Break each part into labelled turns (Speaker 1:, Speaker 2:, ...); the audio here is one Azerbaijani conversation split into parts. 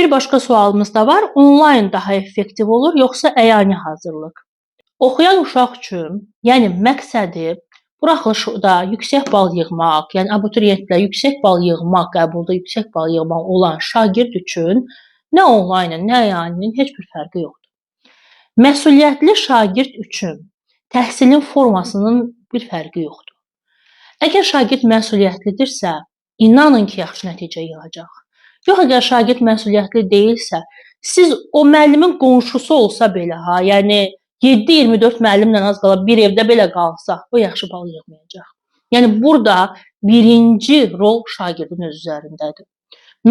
Speaker 1: Bir başqa sualımız da var. Onlayn daha effektiv olur, yoxsa əyani hazırlıq? Oxuyan uşaq üçün, yəni məqsədi buraxılışda yüksək bal yığmaq, yəni abituriyentlə yüksək bal yığmaq, qəbulda yüksək bal yığmaq olan şagird üçün nə onlaynın, nə əyaniinin heç bir fərqi yoxdur. Məsuliyyətli şagird üçün təhsilin formasının bir fərqi yoxdur. Əgər şagird məsuliyyətlidirsə, inanın ki, yaxşı nəticə yığacaq. Yox, əgər şagird məsuliyyətli deyilsə, siz o müəllimin qonşusu olsa belə, yəni 7-24 müəllimlə az qala bir evdə belə qalsa, o yaxşı bal yığmayacaq. Yəni burada birinci rol şagirdin öz üzərindədir.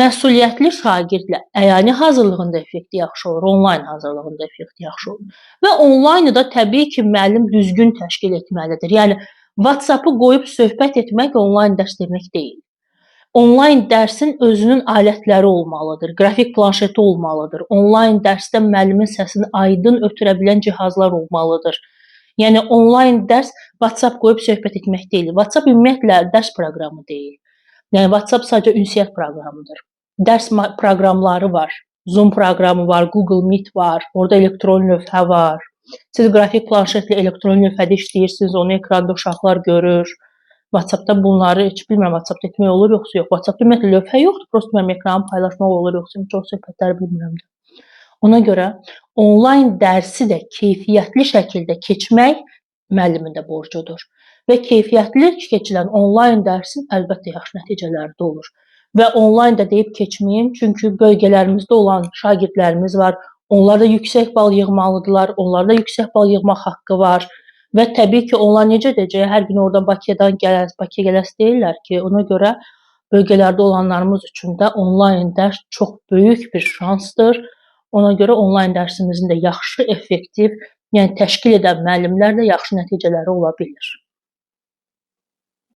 Speaker 1: Məsuliyyətli şagirdlə əyani hazırlığında effekti yaxşı olur, onlayn hazırlığında effekti yaxşı olur. Və onlaynı da təbii ki, müəllim düzgün təşkil etməlidir. Yəni WhatsApp-ı qoyub söhbət etmək onlayn dərs demək deyil. Onlayn dərsin özünün alətləri olmalıdır, qrafik planşeti olmalıdır. Onlayn dərsdə müəllimin səsini aydın ötürə bilən cihazlar olmalıdır. Yəni onlayn dərs WhatsApp qoyub söhbət etmək deyil. WhatsApp ümumiyyətlə dərs proqramı deyil. Yəni WhatsApp sadəcə ünsiyyət proqramıdır. Dərs proqramları var. Zoom proqramı var, Google Meet var, orada elektron lövhə var. Siz qrafik planşetlə elektron lövhədə işləyirsiniz, onu ekranda uşaqlar görür. WhatsApp-da bunları heç bilmirəm, WhatsApp-da etmək olur yoxsa yox. WhatsApp-da ümumiyyətlə lövhə yoxdur, prosta mənim ekranı paylaşmaq olur yoxsa yox, çox söhbətləri bilmirəm də. Ona görə onlayn dərsi də keyfiyyətli şəkildə keçmək müəllimin də borcudur. Və keyfiyyətli keçilən onlayn dərsin əlbəttə yaxşı nəticələri də olur. Və onlayn da deyib keçməyim, çünki bölgələrimizdə olan şagirdlərimiz var. Onlar da yüksək bal yığmalıdırlar, onlarda yüksək bal yığmaq haqqı var. Və təbii ki, onlar necə edəcək? Hər gün oradan Bakıya gələs deyirlər ki, ona görə bölgələrdə olanlarımız üçün də onlayn dərs çox böyük bir şansdır. Ona görə onlayn dərsimizin də yaxşı, effektiv, yəni təşkil edən müəllimlərlə yaxşı nəticələri ola bilir.